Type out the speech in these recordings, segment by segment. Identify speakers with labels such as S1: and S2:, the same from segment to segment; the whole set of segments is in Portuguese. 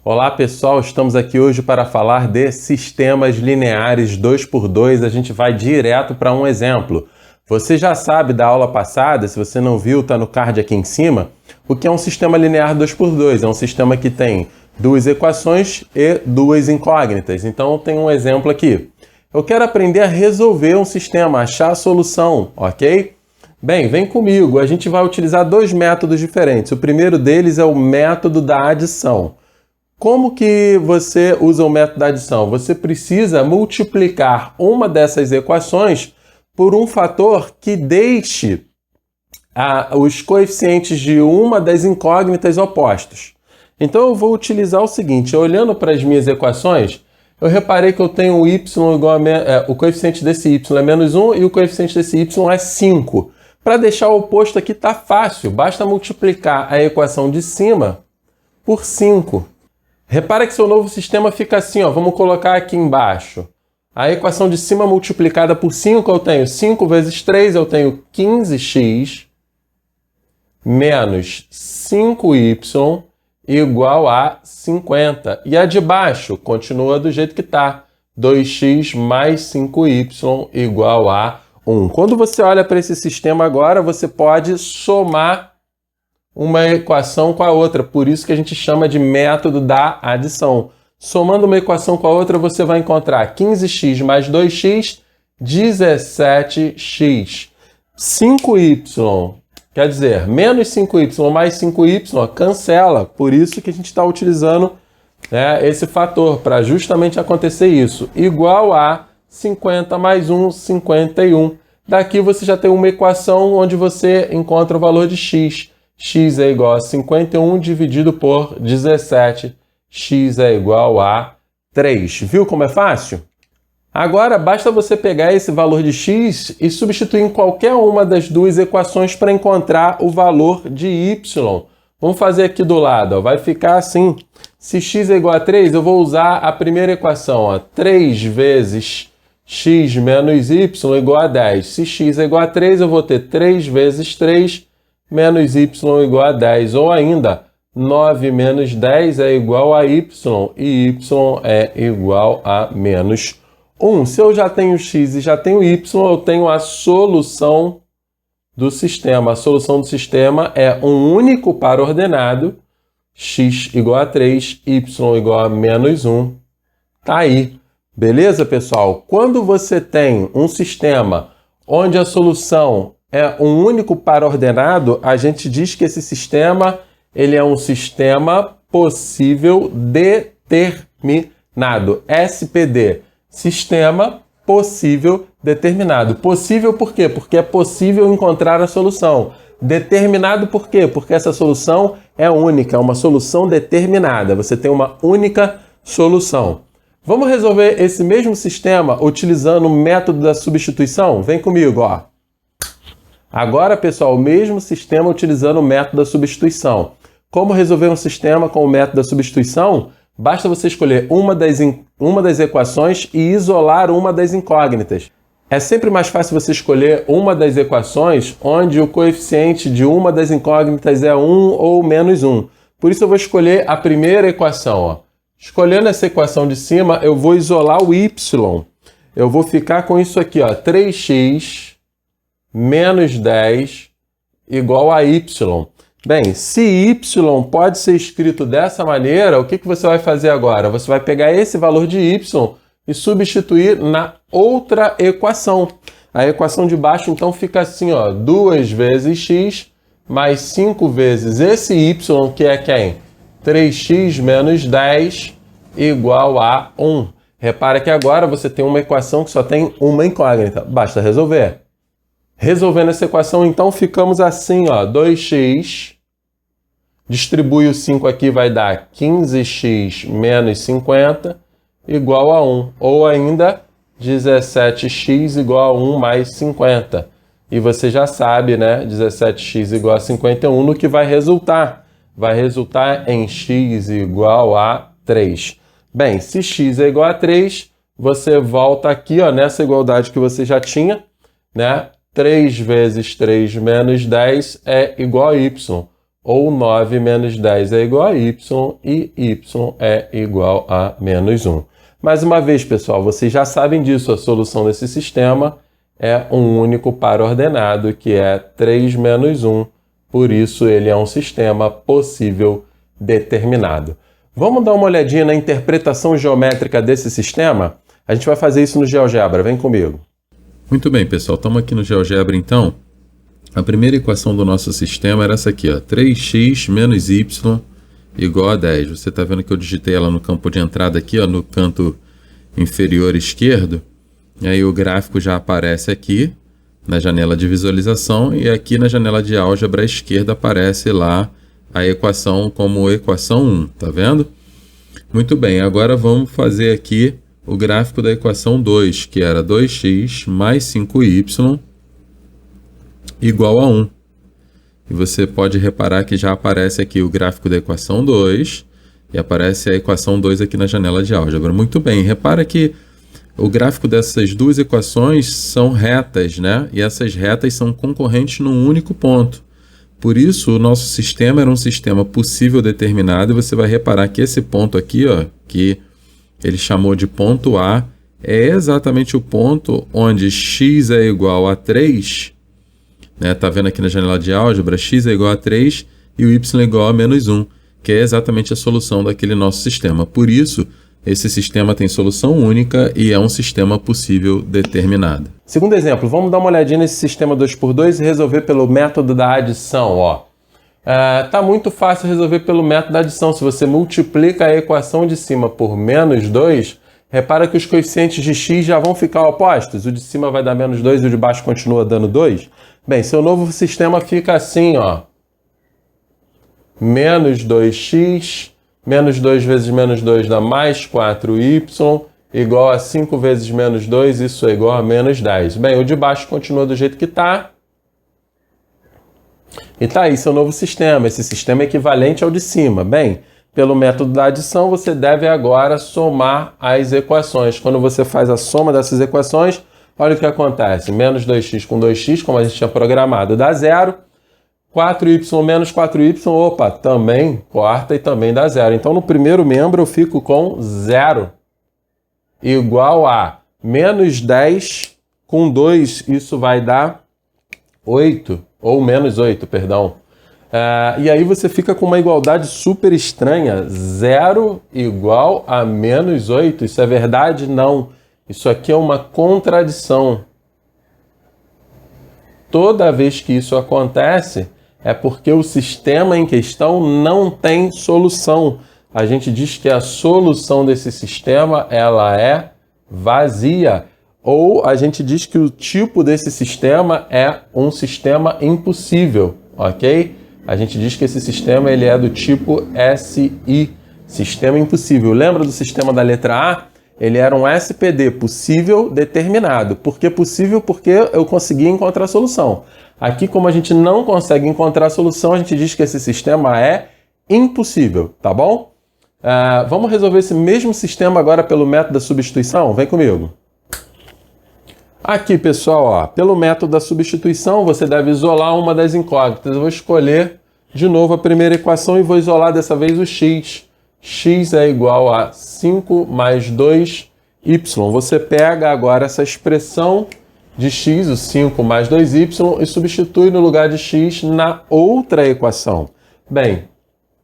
S1: Olá pessoal, estamos aqui hoje para falar de sistemas lineares 2x2. A gente vai direto para um exemplo. Você já sabe da aula passada, se você não viu, está no card aqui em cima, o que é um sistema linear 2x2. É um sistema que tem duas equações e duas incógnitas. Então tem um exemplo aqui. Eu quero aprender a resolver um sistema, achar a solução, ok? Bem, vem comigo, a gente vai utilizar dois métodos diferentes. O primeiro deles é o método da adição. Como que você usa o método da adição? Você precisa multiplicar uma dessas equações por um fator que deixe os coeficientes de uma das incógnitas opostos. Então eu vou utilizar o seguinte, olhando para as minhas equações, eu reparei que eu tenho o y igual o coeficiente desse y é menos 1 e o coeficiente desse y é 5. Para deixar o oposto aqui está fácil, basta multiplicar a equação de cima por 5. Repara que seu novo sistema fica assim, ó. Vamos colocar aqui embaixo. A equação de cima multiplicada por 5, eu tenho 5 vezes 3, eu tenho 15x menos 5y igual a 50. E a de baixo continua do jeito que está. 2x mais 5y igual a 1. Quando você olha para esse sistema agora, você pode somar uma equação com a outra, por isso que a gente chama de método da adição. Somando uma equação com a outra, você vai encontrar 15x mais 2x, 17x. 5y, quer dizer, menos 5y mais 5y, cancela. Por isso que a gente está utilizando esse fator, para justamente acontecer isso. Igual a 50 mais 1, 51. Daqui você já tem uma equação onde você encontra o valor de x. X é igual a 51 dividido por 17. X é igual a 3. Viu como é fácil? Agora, basta você pegar esse valor de x e substituir em qualquer uma das duas equações para encontrar o valor de y. Vamos fazer aqui do lado. Ó. Vai ficar assim. Se x é igual a 3, eu vou usar a primeira equação. Ó. 3 vezes x menos y igual a 10. Se x é igual a 3, eu vou ter 3 vezes 3 menos y igual a 10, ou ainda 9 menos 10 é igual a y, e y é igual a menos 1. Se eu já tenho x e já tenho y, eu tenho a solução do sistema. A solução do sistema é um único par ordenado, x igual a 3, y igual a menos 1. Tá aí. Beleza, pessoal? Quando você tem um sistema onde a solução é um único par ordenado, a gente diz que esse sistema ele é um sistema possível determinado. SPD, sistema possível determinado. Possível por quê? Porque é possível encontrar a solução. Determinado por quê? Porque essa solução é única, é uma solução determinada. Você tem uma única solução. Vamos resolver esse mesmo sistema utilizando o método da substituição? Vem comigo, ó. Agora, pessoal, o mesmo sistema utilizando o método da substituição. Como resolver um sistema com o método da substituição? Basta você escolher uma das equações e isolar uma das incógnitas. É sempre mais fácil você escolher uma das equações onde o coeficiente de uma das incógnitas é 1 ou menos 1. Por isso eu vou escolher a primeira equação. Ó. Escolhendo essa equação de cima, eu vou isolar o y. Eu vou ficar com isso aqui, ó, 3x menos 10 igual a y. Bem, se y pode ser escrito dessa maneira, o que você vai fazer agora? Você vai pegar esse valor de y e substituir na outra equação. A equação de baixo, então, fica assim, ó, 2 vezes x mais 5 vezes esse y, que é quem? 3x menos 10 igual a 1. Repara que agora você tem uma equação que só tem uma incógnita. Basta resolver. Resolvendo essa equação, então, ficamos assim, ó, 2x, distribui o 5 aqui, vai dar 15x menos 50, igual a 1. Ou ainda, 17x igual a 1 mais 50. E você já sabe, né, 17x igual a 51, no que vai resultar? Vai resultar em x igual a 3. Bem, se x é igual a 3, você volta aqui, ó, nessa igualdade que você já tinha, né? 3 vezes 3 menos 10 é igual a y. ou 9 menos 10 é igual a y, e y é igual a menos 1. Mais uma vez, pessoal, vocês já sabem disso, a solução desse sistema é um único par ordenado, que é 3 menos 1, por isso ele é um sistema possível determinado. Vamos dar uma olhadinha na interpretação geométrica desse sistema? A gente vai fazer isso no GeoGebra, vem comigo.
S2: Muito bem, pessoal, estamos aqui no GeoGebra então. A primeira equação do nosso sistema era essa aqui, ó, 3x menos y igual a 10. Você está vendo que eu digitei ela no campo de entrada aqui, ó, no canto inferior esquerdo. E aí o gráfico já aparece aqui na janela de visualização e aqui na janela de álgebra à esquerda aparece lá a equação como equação 1, tá vendo? Muito bem, agora vamos fazer aqui o gráfico da equação 2, que era 2x mais 5y igual a 1. E você pode reparar que já aparece aqui o gráfico da equação 2 e aparece a equação 2 aqui na janela de álgebra. Muito bem, repara que o gráfico dessas duas equações são retas, né? E essas retas são concorrentes num único ponto. Por isso, o nosso sistema era um sistema possível determinado, e você vai reparar que esse ponto aqui, ó, que ele chamou de ponto A, é exatamente o ponto onde x é igual a 3, né? Tá vendo aqui na janela de álgebra, x é igual a 3 e o y é igual a menos 1, que é exatamente a solução daquele nosso sistema. Por isso, esse sistema tem solução única e é um sistema possível determinado.
S1: Segundo exemplo, vamos dar uma olhadinha nesse sistema 2x2 e resolver pelo método da adição. Tá muito fácil resolver pelo método da adição. Se você multiplica a equação de cima por menos 2, repara que os coeficientes de x já vão ficar opostos. O de cima vai dar menos 2 e o de baixo continua dando 2. Bem, seu novo sistema fica assim, ó. Menos 2x, menos 2 vezes menos 2 dá mais 4y, igual a 5 vezes menos 2, isso é igual a menos 10. Bem, o de baixo continua do jeito que está. E tá aí seu novo sistema. Esse sistema é equivalente ao de cima. Bem, pelo método da adição, você deve agora somar as equações. Quando você faz a soma dessas equações, olha o que acontece. Menos 2x com 2x, como a gente tinha programado, dá 0. 4y menos 4y, opa, também corta e também dá 0. Então, no primeiro membro, eu fico com 0. Igual a menos 10 com 2, isso vai dar 8. Ou menos 8, perdão. E aí você fica com uma igualdade super estranha. 0 igual a menos 8. Isso é verdade? Não. Isso aqui é uma contradição. Toda vez que isso acontece, é porque o sistema em questão não tem solução. A gente diz que a solução desse sistema ela é vazia. Ou a gente diz que o tipo desse sistema é um sistema impossível, ok? A gente diz que esse sistema ele é do tipo SI, sistema impossível. Lembra do sistema da letra A? Ele era um SPD, possível determinado. Por que possível? Porque eu conseguia encontrar a solução. Aqui, como a gente não consegue encontrar a solução, a gente diz que esse sistema é impossível, tá bom? Vamos resolver esse mesmo sistema agora pelo método da substituição? Vem comigo. Aqui, pessoal, ó, pelo método da substituição, você deve isolar uma das incógnitas. Eu vou escolher de novo a primeira equação e vou isolar dessa vez o x. X é igual a 5 mais 2y. Você pega agora essa expressão de x, o 5 mais 2y, e substitui no lugar de x na outra equação. Bem,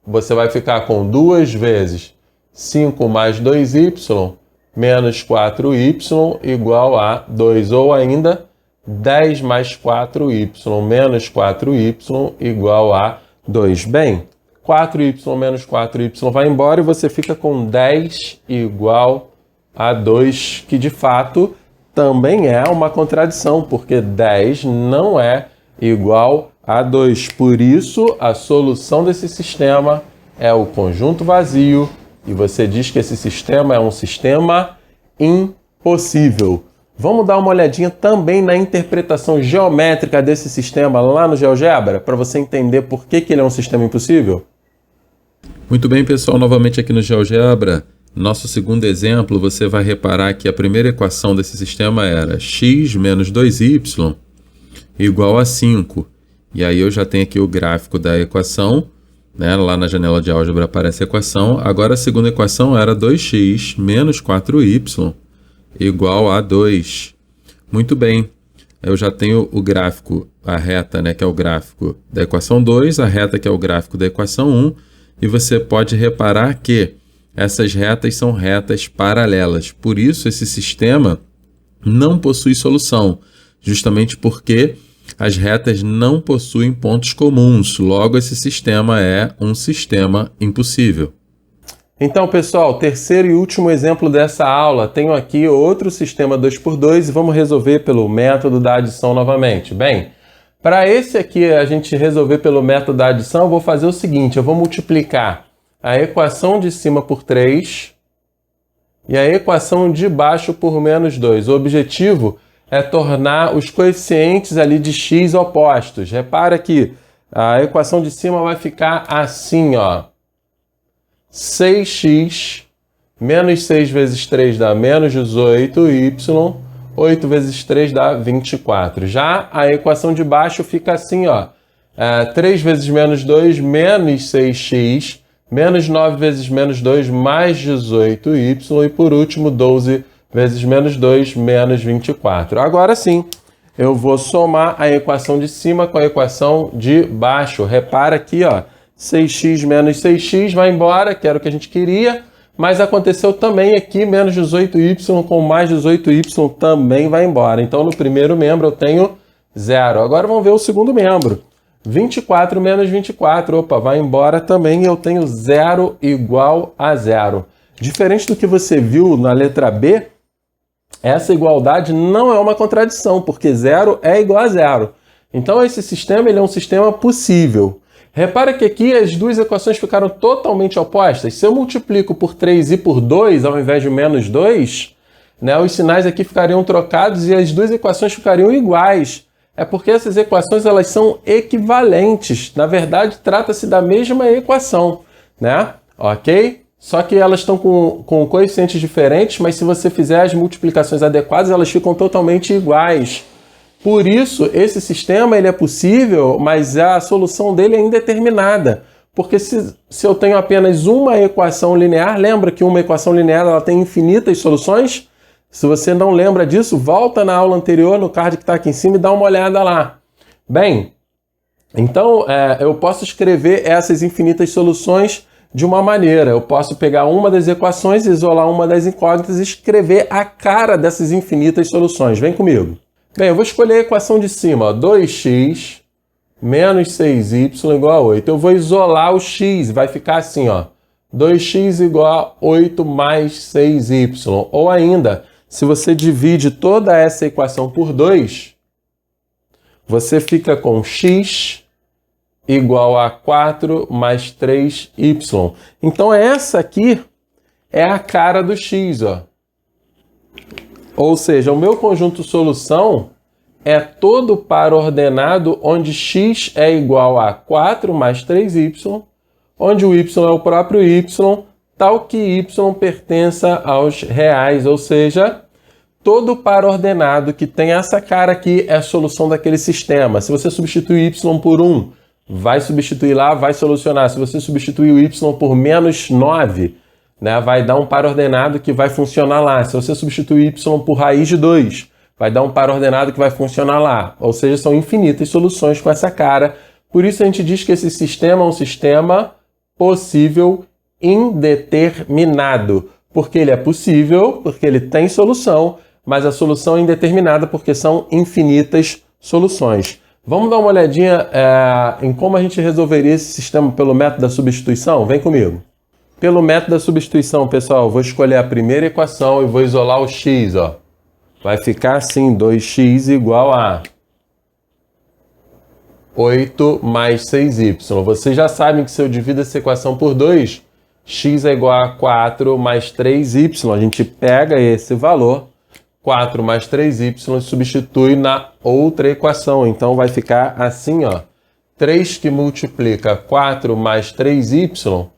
S1: você vai ficar com 2 vezes 5 mais 2y menos 4y igual a 2, ou ainda 10 mais 4y menos 4y igual a 2. Bem, 4y menos 4y vai embora e você fica com 10 igual a 2, que de fato também é uma contradição, porque 10 não é igual a 2. Por isso, a solução desse sistema é o conjunto vazio, e você diz que esse sistema é um sistema impossível. Vamos dar uma olhadinha também na interpretação geométrica desse sistema lá no GeoGebra, para você entender por que ele é um sistema impossível?
S2: Muito bem, pessoal, novamente aqui no GeoGebra. Nosso segundo exemplo, você vai reparar que a primeira equação desse sistema era x menos 2y igual a 5. E aí eu já tenho aqui o gráfico da equação, né? Lá na janela de álgebra aparece a equação. Agora a segunda equação era 2x menos 4y igual a 2. Muito bem. Eu já tenho o gráfico, a reta, né, que é o gráfico da equação 2, a reta que é o gráfico da equação 1, e você pode reparar que essas retas são retas paralelas. Por isso, esse sistema não possui solução, justamente porque as retas não possuem pontos comuns. Logo, esse sistema é um sistema impossível.
S1: Então, pessoal, terceiro e último exemplo dessa aula. Tenho aqui outro sistema 2x2 e vamos resolver pelo método da adição novamente. Bem, para esse aqui a gente resolver pelo método da adição, eu vou fazer o seguinte, eu vou multiplicar a equação de cima por 3 e a equação de baixo por menos 2. O objetivo é tornar os coeficientes ali de x opostos. Repara que a equação de cima vai ficar assim, ó. 6x menos 6 vezes 3 dá menos 18y, 8 vezes 3 dá 24. Já a equação de baixo fica assim, ó. 3 vezes menos 2, menos 6x, menos 9 vezes menos 2, mais 18y, e por último, 12 vezes menos 2, menos 24. Agora sim, eu vou somar a equação de cima com a equação de baixo. Repara aqui, ó. 6x menos 6x vai embora, que era o que a gente queria, mas aconteceu também aqui, menos 18y com mais 18y também vai embora. Então, no primeiro membro eu tenho 0. Agora vamos ver o segundo membro. 24 menos 24, opa, vai embora também, eu tenho 0 igual a 0. Diferente do que você viu na letra B, essa igualdade não é uma contradição, porque 0 é igual a 0. Então, esse sistema ele é um sistema possível. Repara que aqui as duas equações ficaram totalmente opostas. Se eu multiplico por 3 e por 2, ao invés de menos 2, né, os sinais aqui ficariam trocados e as duas equações ficariam iguais. É porque essas equações elas são equivalentes. Na verdade, trata-se da mesma equação, né? Ok? Só que elas estão com coeficientes diferentes, mas se você fizer as multiplicações adequadas, elas ficam totalmente iguais. Por isso, esse sistema ele é possível, mas a solução dele é indeterminada. Porque se eu tenho apenas uma equação linear, lembra que uma equação linear ela tem infinitas soluções? Se você não lembra disso, volta na aula anterior, no card que está aqui em cima e dá uma olhada lá. Bem, então eu posso escrever essas infinitas soluções de uma maneira. Eu posso pegar uma das equações, isolar uma das incógnitas e escrever a cara dessas infinitas soluções. Vem comigo. Bem, eu vou escolher a equação de cima, ó, 2x menos 6y igual a 8. Eu vou isolar o x, vai ficar assim, ó, 2x igual a 8 mais 6y. Ou ainda, se você divide toda essa equação por 2, você fica com x igual a 4 mais 3y. Então, essa aqui é a cara do x, ó. Ou seja, o meu conjunto solução é todo par ordenado onde x é igual a 4 mais 3y, onde o y é o próprio y, tal que y pertença aos reais, ou seja, todo par ordenado que tem essa cara aqui é a solução daquele sistema. Se você substituir y por 1, vai substituir lá, vai solucionar. Se você substituir o y por menos 9, né, vai dar um par ordenado que vai funcionar lá. Se você substituir y por raiz de 2, vai dar um par ordenado que vai funcionar lá. Ou seja, são infinitas soluções com essa cara. Por isso a gente diz que esse sistema é um sistema possível indeterminado. Porque ele é possível, porque ele tem solução, mas a solução é indeterminada porque são infinitas soluções. Vamos dar uma olhadinha em como a gente resolveria esse sistema pelo método da substituição? Vem comigo. Pelo método da substituição, pessoal, eu vou escolher a primeira equação e vou isolar o x, ó. Vai ficar assim, 2x igual a 8 mais 6y. Vocês já sabem que se eu divido essa equação por 2, x é igual a 4 mais 3y. A gente pega esse valor, 4 mais 3y, e substitui na outra equação. Então vai ficar assim, ó. 3 que multiplica 4 mais 3y,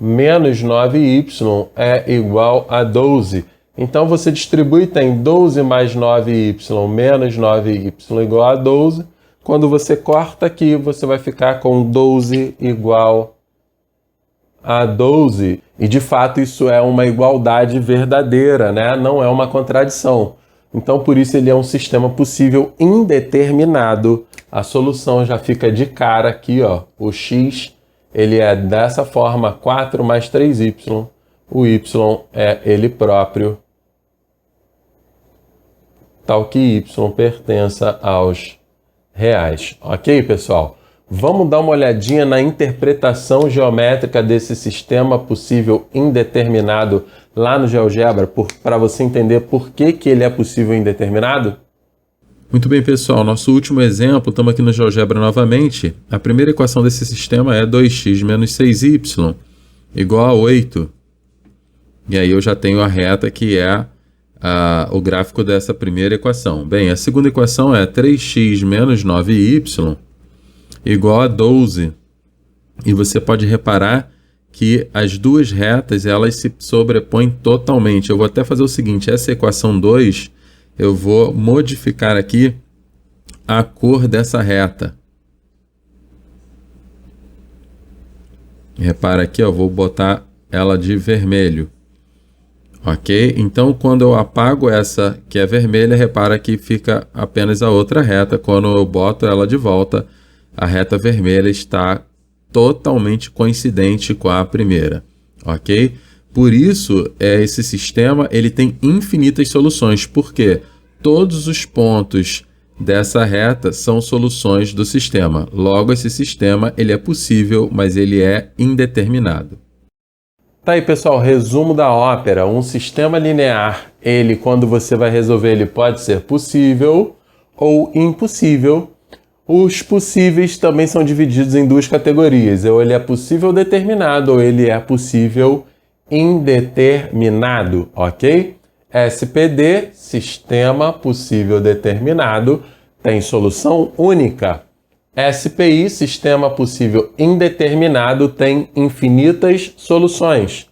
S1: menos 9y é igual a 12. Então você distribui, tem 12 mais 9y menos 9y igual a 12. Quando você corta aqui, você vai ficar com 12 igual a 12. E de fato isso é uma igualdade verdadeira, né? Não é uma contradição. Então por isso ele é um sistema possível indeterminado. A solução já fica de cara aqui, ó. O x ele é dessa forma, 4 mais 3y. O y é ele próprio, tal que y pertença aos reais. Ok, pessoal? Vamos dar uma olhadinha na interpretação geométrica desse sistema possível indeterminado lá no GeoGebra, para você entender por que ele é possível indeterminado?
S2: Muito bem, pessoal. Nosso último exemplo, estamos aqui no GeoGebra novamente. A primeira equação desse sistema é 2x menos 6y igual a 8. E aí eu já tenho a reta que é o gráfico dessa primeira equação. Bem, a segunda equação é 3x menos 9y igual a 12. E você pode reparar que as duas retas elas se sobrepõem totalmente. Eu vou até fazer o seguinte, essa equação 2, eu vou modificar aqui a cor dessa reta. Repara aqui, eu vou botar ela de vermelho. Ok? Então, quando eu apago essa que é vermelha, repara que fica apenas a outra reta. Quando eu boto ela de volta, a reta vermelha está totalmente coincidente com a primeira. Ok? Por isso, esse sistema ele tem infinitas soluções. Porque todos os pontos dessa reta são soluções do sistema. Logo, esse sistema ele é possível, mas ele é indeterminado.
S1: Tá aí, pessoal, resumo da ópera. Um sistema linear, ele, quando você vai resolver, ele pode ser possível ou impossível. Os possíveis também são divididos em duas categorias. Ou ele é possível determinado ou ele é possível indeterminado, ok? SPD, sistema possível determinado, tem solução única. SPI, sistema possível indeterminado, tem infinitas soluções.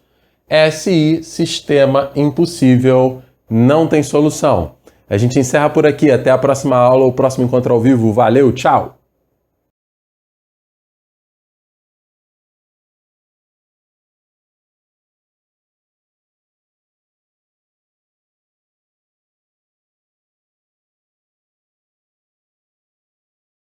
S1: SI, sistema impossível, não tem solução. A gente encerra por aqui. Até a próxima aula ou próximo encontro ao vivo. Valeu, tchau!